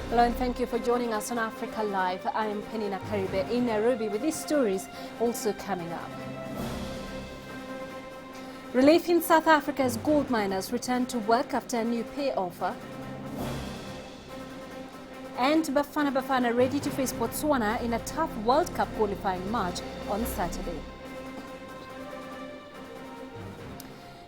Hello and thank you for joining us on Africa Live. I am Penina Karibe in Nairobi with these stories also coming up. Relief in South Africa as gold miners return to work after a new pay offer. And Bafana ready to face Botswana in a tough World Cup qualifying match on Saturday.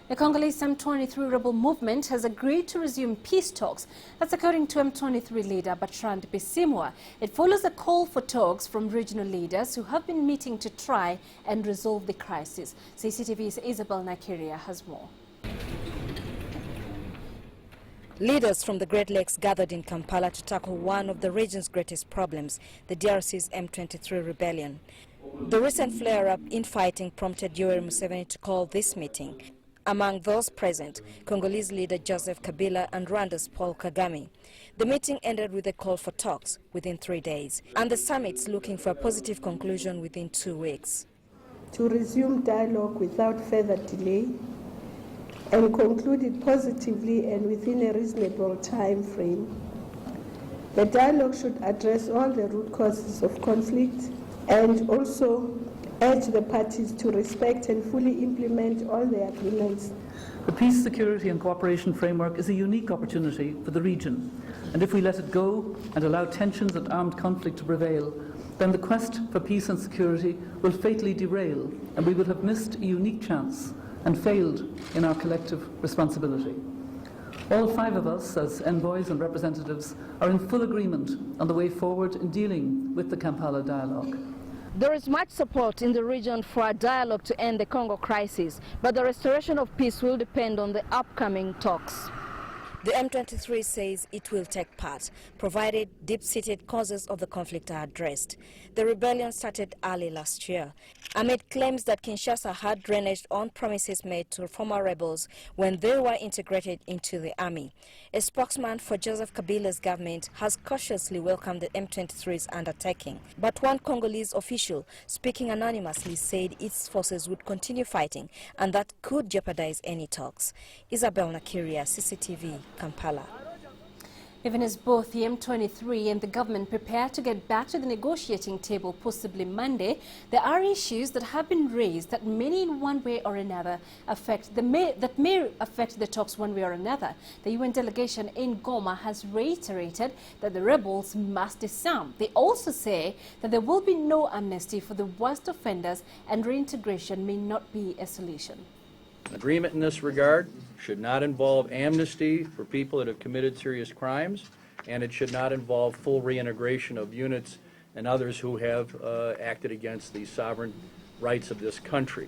The Congolese M23 rebel movement has agreed to resume peace talks. That's according to M23 leader Bertrand Bisimwa. It follows a call for talks from regional leaders who have been meeting to try and resolve the crisis. CCTV's Isabel Nakiria has more. Leaders from the Great Lakes gathered in Kampala to tackle one of the region's greatest problems, the DRC's M23 rebellion. The recent flare-up in fighting prompted Yoweri Museveni to call this meeting. Among those present, Congolese leader Joseph Kabila and Rwanda's Paul Kagame. The meeting ended with a call for talks within 3 days, and the summit's looking for a positive conclusion within 2 weeks. To resume dialogue without further delay and conclude it positively and within a reasonable time frame. The dialogue should address all the root causes of conflict and also urge the parties to respect and fully implement all the agreements. The Peace, Security and Cooperation Framework is a unique opportunity for the region, and if we let it go and allow tensions and armed conflict to prevail, then the quest for peace and security will fatally derail, and we will have missed a unique chance and failed in our collective responsibility. All 5 of us, as envoys and representatives, are in full agreement on the way forward in dealing with the Kampala dialogue. There is much support in the region for a dialogue to end the Congo crisis, but the restoration of peace will depend on the upcoming talks. The M23 says it will take part, provided deep-seated causes of the conflict are addressed. The rebellion started early last year, amid claims that Kinshasa had reneged on promises made to former rebels when they were integrated into the army. A spokesman for Joseph Kabila's government has cautiously welcomed the M23's undertaking, but one Congolese official, speaking anonymously, said its forces would continue fighting and that could jeopardize any talks. Isabel Nakiria, CCTV, Kampala. Even as both the M23 and the government prepare to get back to the negotiating table possibly Monday, there are issues that have been raised that may in one way or another may affect the talks one way or another. The UN delegation in Goma has reiterated that the rebels must disarm. They also say that there will be no amnesty for the worst offenders and reintegration may not be a solution. An agreement in this regard should not involve amnesty for people that have committed serious crimes, and it should not involve full reintegration of units and others who have acted against the sovereign rights of this country.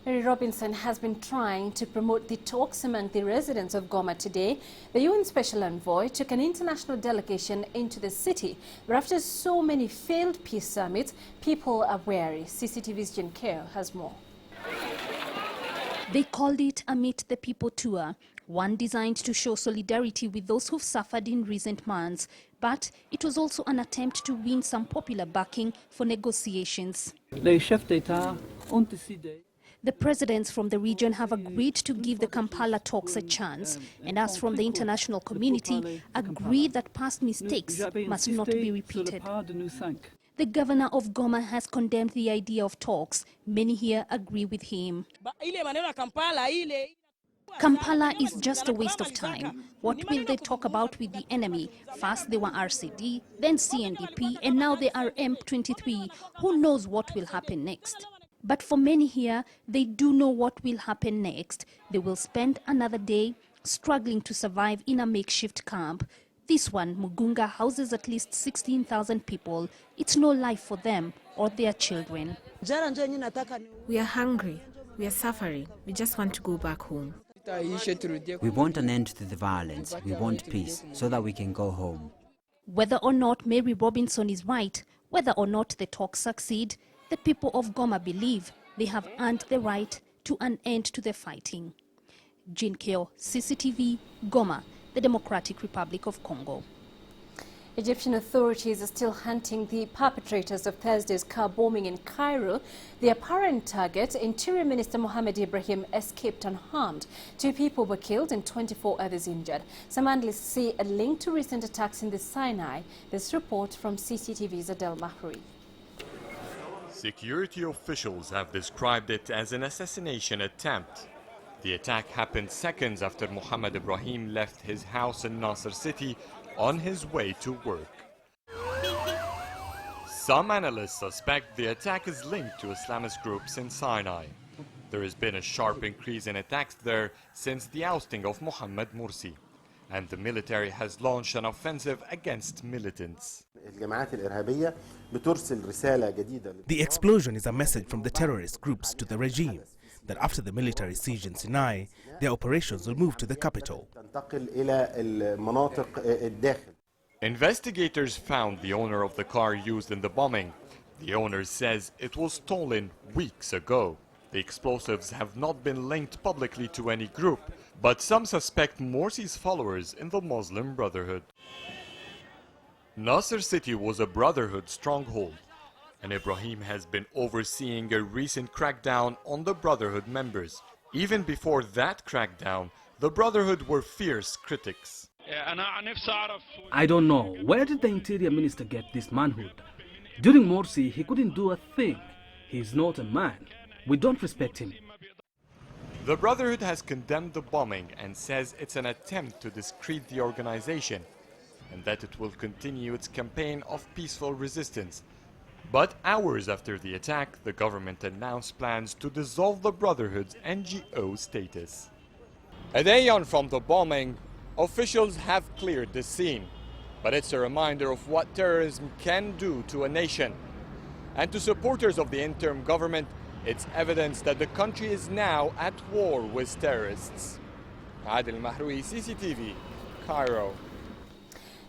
Mary Robinson has been trying to promote the talks among the residents of Goma today. The UN Special Envoy took an international delegation into the city, where after so many failed peace summits, people are wary. CCTV's Jen Keo has more. They called it a Meet the People tour, one designed to show solidarity with those who've suffered in recent months. But it was also an attempt to win some popular backing for negotiations. The presidents from the region have agreed to give the Kampala talks a chance, and as from the international community, agree that past mistakes must not be repeated. The governor of Goma has condemned the idea of talks. Many here agree with him. Kampala is just a waste of time. What will they talk about with the enemy? First they were RCD, then CNDP, and now they are M23. Who knows what will happen next? But for many here, they do know what will happen next. They will spend another day struggling to survive in a makeshift camp. This one, Mugunga, houses at least 16,000 people. It's no life for them or their children. We are hungry. We are suffering. We just want to go back home. We want an end to the violence. We want peace so that we can go home. Whether or not Mary Robinson is right, whether or not the talks succeed, the people of Goma believe they have earned the right to an end to the fighting. Jean Keo, CCTV, Goma, the Democratic Republic of Congo. Egyptian authorities are still hunting the perpetrators of Thursday's car bombing in Cairo. The apparent target, Interior Minister Mohammed Ibrahim, escaped unharmed. 2 people were killed and 24 others injured. Some analysts see a link to recent attacks in the Sinai. This report from CCTV's Adel Mahri. Security officials have described it as an assassination attempt. The attack happened seconds after Mohammed Ibrahim left his house in Nasser City on his way to work. Some analysts suspect the attack is linked to Islamist groups in Sinai. There has been a sharp increase in attacks there since the ousting of Mohammed Morsi, and the military has launched an offensive against militants. The explosion is a message from the terrorist groups to the regime that after the military siege in Sinai, their operations will move to the capital. Investigators found the owner of the car used in the bombing. The owner says it was stolen weeks ago. The explosives have not been linked publicly to any group, but some suspect Morsi's followers in the Muslim Brotherhood. Nasser City was a Brotherhood stronghold, and Ibrahim has been overseeing a recent crackdown on the Brotherhood members. Even before that crackdown, the Brotherhood were fierce critics. I don't know, where did the Interior Minister get this manhood? During Morsi, he couldn't do a thing. He is not a man. We don't respect him. The Brotherhood has condemned the bombing and says it's an attempt to discredit the organization and that it will continue its campaign of peaceful resistance. But hours after the attack, the government announced plans to dissolve the Brotherhood's NGO status. A day on from the bombing, officials have cleared the scene. But it's a reminder of what terrorism can do to a nation. And to supporters of the interim government, it's evidence that the country is now at war with terrorists. Adel Mahri, CCTV, Cairo.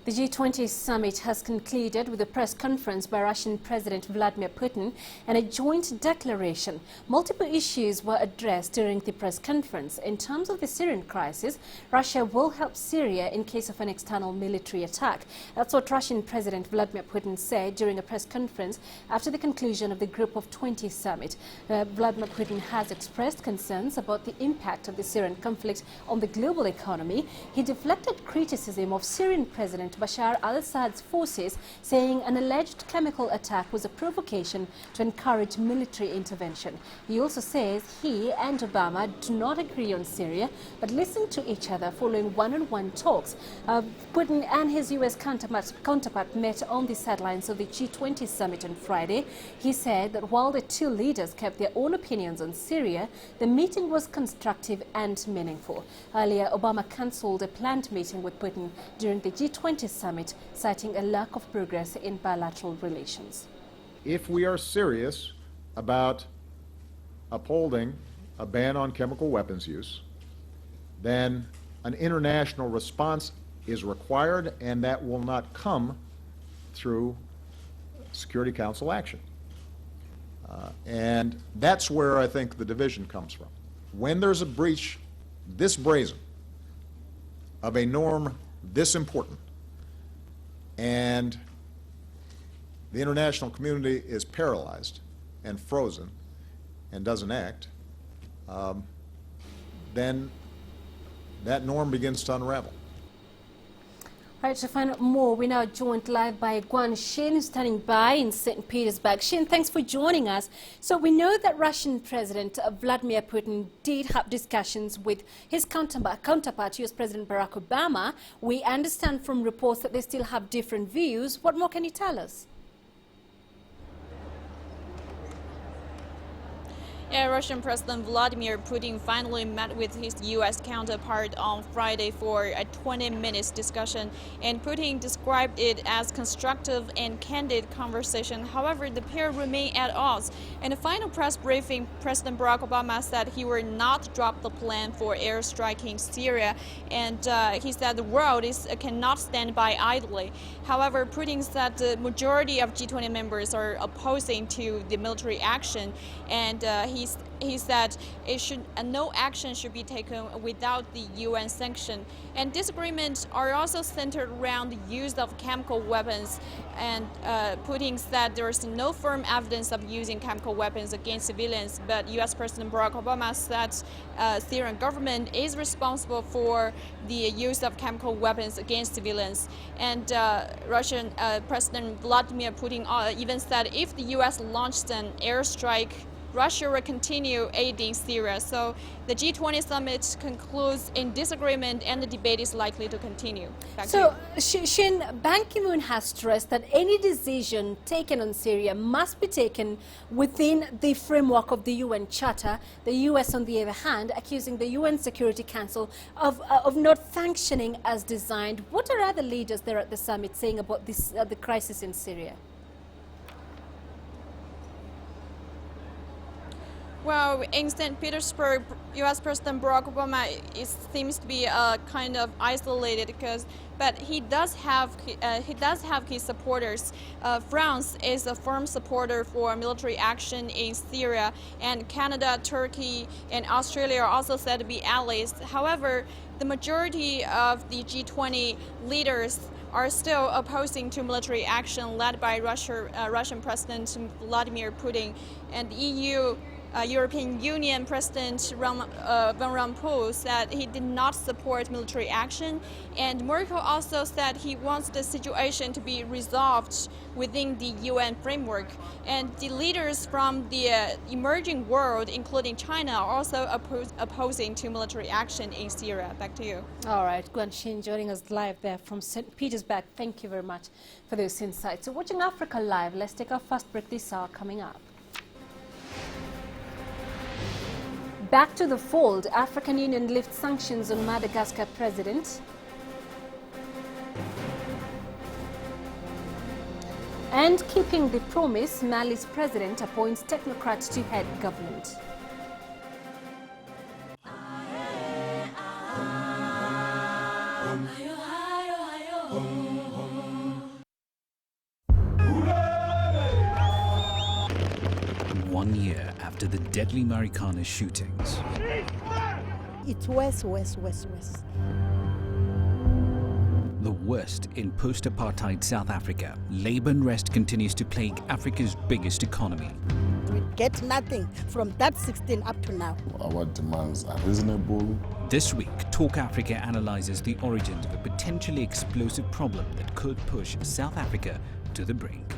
The G20 summit has concluded with a press conference by Russian President Vladimir Putin and a joint declaration. Multiple issues were addressed during the press conference. In terms of the Syrian crisis, Russia will help Syria in case of an external military attack. That's what Russian President Vladimir Putin said during a press conference after the conclusion of the Group of 20 summit. Vladimir Putin has expressed concerns about the impact of the Syrian conflict on the global economy. He deflected criticism of Syrian President Bashar al-Assad's forces, saying an alleged chemical attack was a provocation to encourage military intervention. He also says he and Obama do not agree on Syria, but listen to each other following one-on-one talks. Putin and his U.S. counterpart met on the sidelines of the G20 summit on Friday. He said that while the two leaders kept their own opinions on Syria, the meeting was constructive and meaningful. Earlier, Obama cancelled a planned meeting with Putin during the G20 summit, citing a lack of progress in bilateral relations. If we are serious about upholding a ban on chemical weapons use, then an international response is required, and that will not come through Security Council action. And that's where I think the division comes from. When there's a breach this brazen of a norm this important, and the international community is paralyzed and frozen and doesn't act, then that norm begins to unravel. All right, to find out more, we're now joined live by Guan Shin, standing by in St. Petersburg. Shin, thanks for joining us. So we know that Russian President Vladimir Putin did have discussions with his counterpart, U.S. President Barack Obama. We understand from reports that they still have different views. What more can you tell us? Russian President Vladimir Putin finally met with his U.S. counterpart on Friday for a 20-minute discussion, and Putin described it as constructive and candid conversation. However, the pair remain at odds. In the final press briefing, President Barack Obama said he will not drop the plan for airstriking Syria, and he said the world cannot stand by idly. However, Putin said the majority of G20 members are opposing to the military action, and he he said no action should be taken without the UN sanction. And disagreements are also centered around the use of chemical weapons, and Putin said there is no firm evidence of using chemical weapons against civilians, but U.S. President Barack Obama said Syrian government is responsible for the use of chemical weapons against civilians. And Russian President Vladimir Putin even said if the U.S. launched an airstrike, Russia will continue aiding Syria. So the G20 summit concludes in disagreement, and the debate is likely to continue. Back to you. Shin, Ban Ki-moon has stressed that any decision taken on Syria must be taken within the framework of the UN Charter. The U.S., on the other hand, accusing the UN Security Council of not functioning as designed. What are other leaders there at the summit saying about this, the crisis in Syria? Well, in St. Petersburg, U.S. President Barack Obama seems to be kind of isolated, but he does have his supporters. France is a firm supporter for military action in Syria, and Canada, Turkey, and Australia are also said to be allies. However, the majority of the G20 leaders are still opposing to military action led by Russian President Vladimir Putin, and the EU. European Union President Van Rompuy said he did not support military action, and Merkel also said he wants the situation to be resolved within the UN framework. And the leaders from the emerging world, including China, are also opposing to military action in Syria. Back to you. All right, Guan Xin joining us live there from St. Petersburg. Thank you very much for those insights. So watching Africa Live, let's take our first break this hour coming up. Back to the fold, African Union lifts sanctions on Madagascar president. And keeping the promise, Mali's president appoints technocrats to head government. After the deadly Marikana shootings. It's worse. The worst in post-apartheid South Africa, labor unrest continues to plague Africa's biggest economy. We get nothing from that 16 up to now. Our demands are reasonable. This week, Talk Africa analyzes the origins of a potentially explosive problem that could push South Africa to the brink.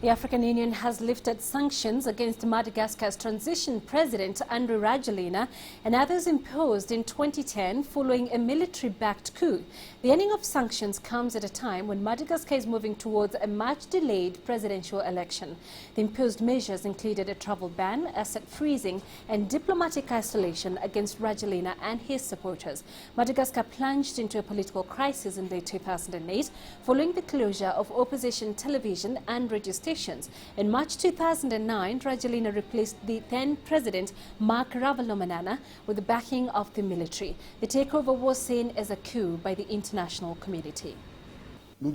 The African Union has lifted sanctions against Madagascar's transition president, Andry Rajoelina, and others imposed in 2010 following a military-backed coup. The ending of sanctions comes at a time when Madagascar is moving towards a much-delayed presidential election. The imposed measures included a travel ban, asset freezing, and diplomatic isolation against Rajoelina and his supporters. Madagascar plunged into a political crisis in late 2008 following the closure of opposition television and radio stations. In March 2009, Rajoelina replaced the then president Marc Ravalomanana with the backing of the military. The takeover was seen as a coup by the international community. We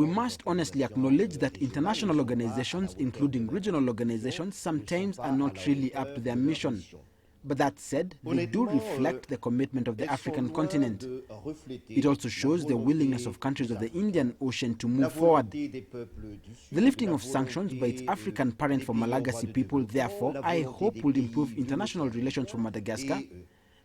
must honestly acknowledge that international organizations, including regional organizations, sometimes are not really up to their mission. But that said, they do reflect the commitment of the African continent. It also shows the willingness of countries of the Indian Ocean to move forward. The lifting of sanctions by its African parent for Malagasy people, therefore, I hope will improve international relations for Madagascar,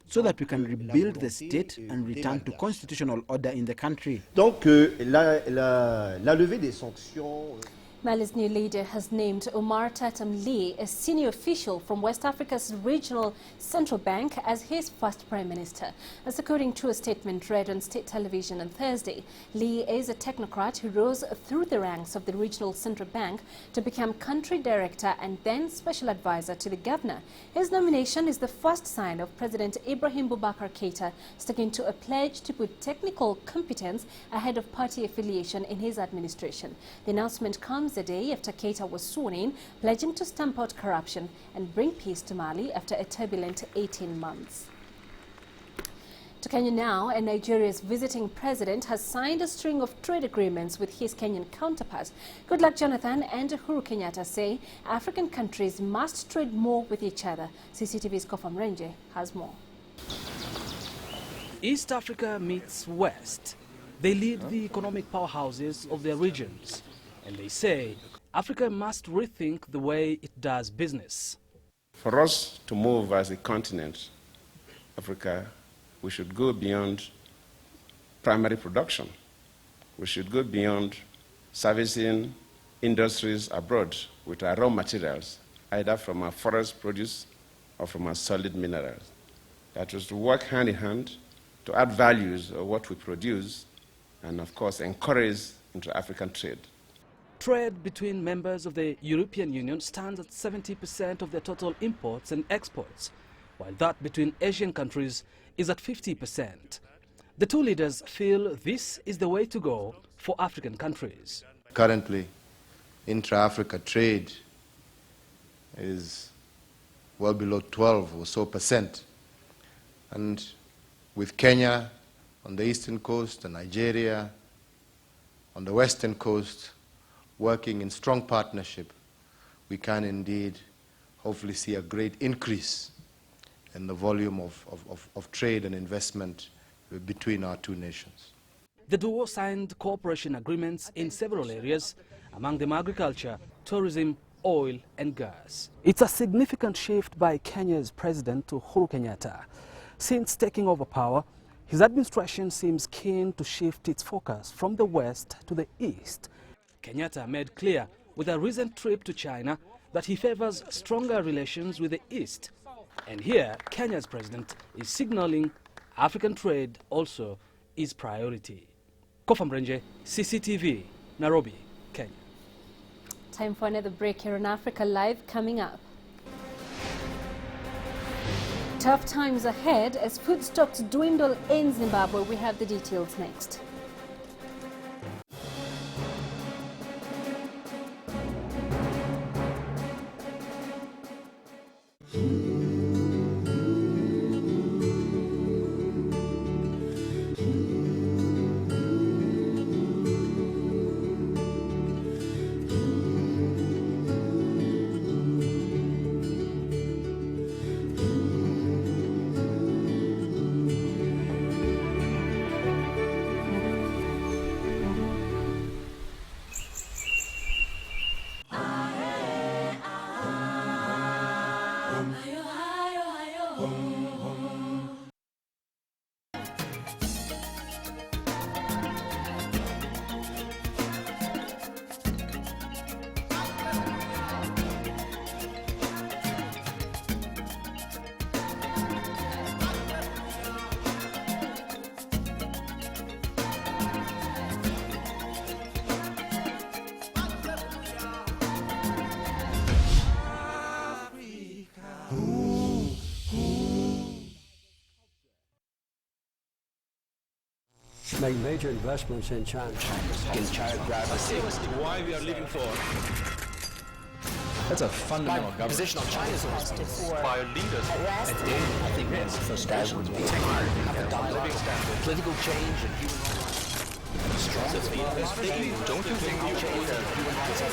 so that we can rebuild the state and return to constitutional order in the country. Donc, la levée des sanctions. Mali's new leader has named Omar Tatam Lee, a senior official from West Africa's regional central bank, as his first prime minister. As according to a statement read on state television on Thursday, Lee is a technocrat who rose through the ranks of the regional central bank to become country director and then special advisor to the governor. His nomination is the first sign of President Ibrahim Boubacar Keita sticking to a pledge to put technical competence ahead of party affiliation in his administration. The announcement comes a day after Keita was sworn in, pledging to stamp out corruption and bring peace to Mali after a turbulent 18 months. To Kenya now, and Nigeria's visiting president has signed a string of trade agreements with his Kenyan counterpart. Goodluck Jonathan and Uhuru Kenyatta say African countries must trade more with each other. CCTV's Kofam Renje has more. East Africa meets West. They lead the economic powerhouses of their regions. And they say Africa must rethink the way it does business. For us to move as a continent, Africa, we should go beyond primary production. We should go beyond servicing industries abroad with our raw materials, either from our forest produce or from our solid minerals. That is to work hand in hand to add values of what we produce and, of course, encourage intra-African trade. Trade between members of the European Union stands at 70% of their total imports and exports, while that between Asian countries is at 50%. The two leaders feel this is the way to go for African countries. Currently, intra-Africa trade is well below 12 or so %. And with Kenya on the eastern coast and Nigeria on the western coast, working in strong partnership, we can indeed hopefully see a great increase in the volume of trade and investment between our two nations. The duo signed cooperation agreements in several areas, among them agriculture, tourism, oil and gas. It's a significant shift by Kenya's President Uhuru Kenyatta. Since taking over power, his administration seems keen to shift its focus from the west to the east. Kenyatta made clear with a recent trip to China that he favors stronger relations with the East. And here, Kenya's president is signaling African trade also is priority. Kofam Renje, CCTV, Nairobi, Kenya. Time for another break here on Africa Live coming up. Tough times ahead as food stocks dwindle in Zimbabwe. We have the details next. Make major investments in China. Why we are leaving for? That's a fundamental government. Position on China's by leaders. I think that's frustration would be Political change and human rights. Don't you think human rights?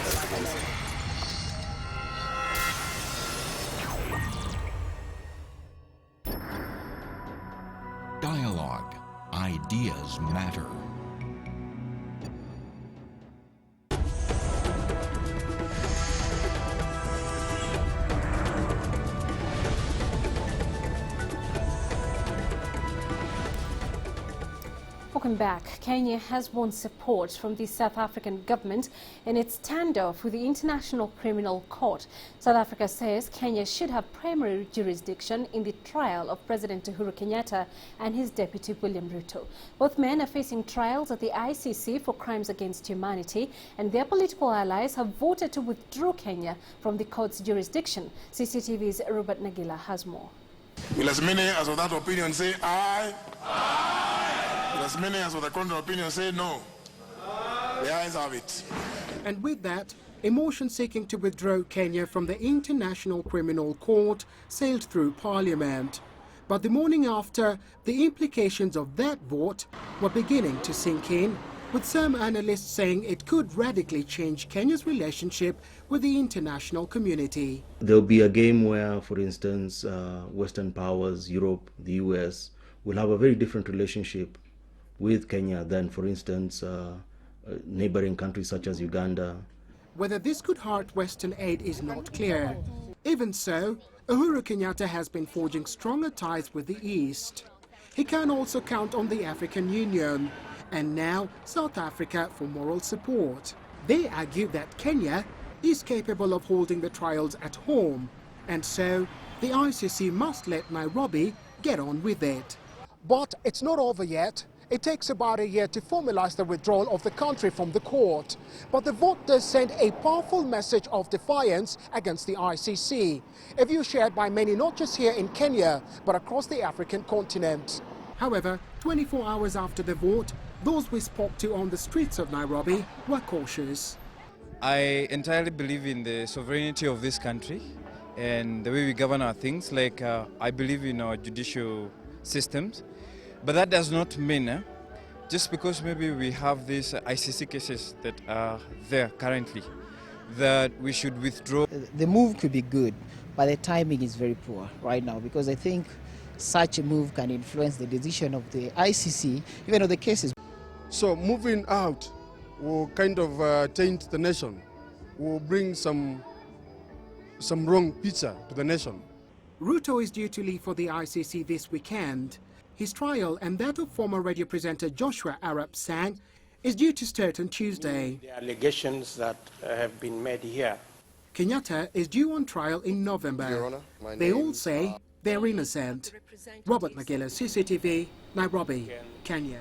Dialogue. Ideas matter. Welcome back. Kenya has won support from the South African government in its standoff with the International Criminal Court. South Africa says Kenya should have primary jurisdiction in the trial of President Uhuru Kenyatta and his deputy William Ruto. Both men are facing trials at the ICC for crimes against humanity, and their political allies have voted to withdraw Kenya from the court's jurisdiction. CCTV's Robert Nagila has more. Will as many as of that opinion say aye? Aye. Will as many as of the contrary opinion say no? Aye. The ayes have it. And with that, a motion seeking to withdraw Kenya from the International Criminal Court sailed through Parliament. But the morning after, the implications of that vote were beginning to sink in, with some analysts saying it could radically change Kenya's relationship with the international community. There'll be a game where, for instance, Western powers, Europe, the US, will have a very different relationship with Kenya than, for instance, neighboring countries such as Uganda. Whether this could hurt Western aid is not clear. Even so, Uhuru Kenyatta has been forging stronger ties with the East. He can also count on the African Union, and now South Africa for moral support. They argue that Kenya is capable of holding the trials at home, and so the ICC must let Nairobi get on with it. But it's not over yet. It takes about a year to formalize the withdrawal of the country from the court. But the vote does send a powerful message of defiance against the ICC, a view shared by many not just here in Kenya, but across the African continent. However, 24 hours after the vote, those we spoke to on the streets of Nairobi were cautious. I entirely believe in the sovereignty of this country and the way we govern our things. Like I believe in our judicial systems, but that does not mean just because maybe we have these ICC cases that are there currently, that we should withdraw. The move could be good, but the timing is very poor right now, because I think such a move can influence the decision of the ICC, even though the case is. So moving out will kind of taint the nation, will bring some wrong picture to the nation. Ruto is due to leave for the ICC this weekend. His trial and that of former radio presenter Joshua Arap Sang is due to start on Tuesday. The allegations that have been made here. Kenyatta is due on trial in November. Your Honor, they all say they're innocent. Robert Magela, CCTV, Nairobi, Kenya.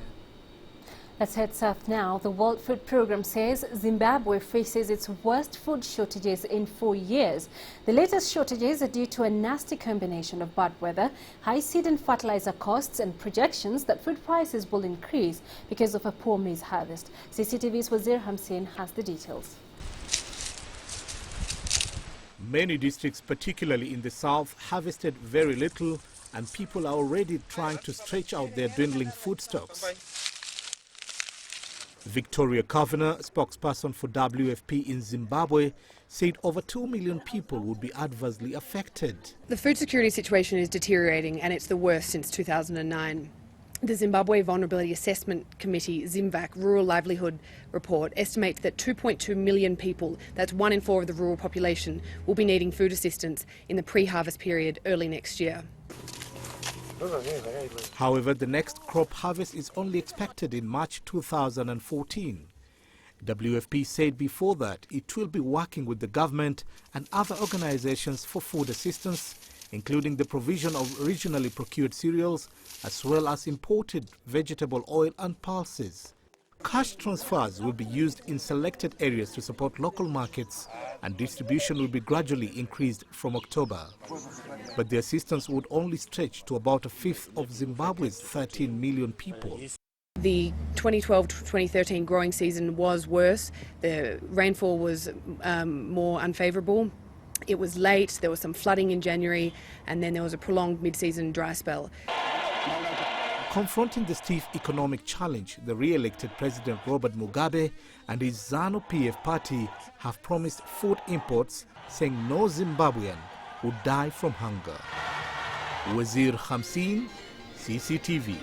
Let's head south now. The World Food Programme says Zimbabwe faces its worst food shortages in 4 years. The latest shortages are due to a nasty combination of bad weather, high seed and fertilizer costs, and projections that food prices will increase because of a poor maize harvest. CCTV's Wazir Hamsin has the details. Many districts, particularly in the south, harvested very little, and people are already trying to stretch out their dwindling food stocks. Victoria Kavanagh, spokesperson for WFP in Zimbabwe, said over 2 million people would be adversely affected. The food security situation is deteriorating, and it's the worst since 2009. The Zimbabwe Vulnerability Assessment Committee, ZIMVAC, Rural Livelihood Report estimates that 2.2 million people, that's 1 in 4 of the rural population, will be needing food assistance in the pre-harvest period early next year. However, the next crop harvest is only expected in March 2014. WFP said before that it will be working with the government and other organizations for food assistance, including the provision of regionally procured cereals, as well as imported vegetable oil and pulses. Cash transfers will be used in selected areas to support local markets, and distribution will be gradually increased from October. But the assistance would only stretch to about a fifth of Zimbabwe's 13 million people. The 2012-2013 growing season was worse. The rainfall was more unfavourable. It was late, there was some flooding in January, and then there was a prolonged mid-season dry spell. Confronting the stiff economic challenge, the re-elected President Robert Mugabe and his ZANU-PF party have promised food imports, saying no Zimbabwean would die from hunger. Wazir Hamsin, CCTV.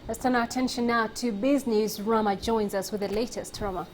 Let's turn our attention now to biz news. Rama joins us with the latest. Rama.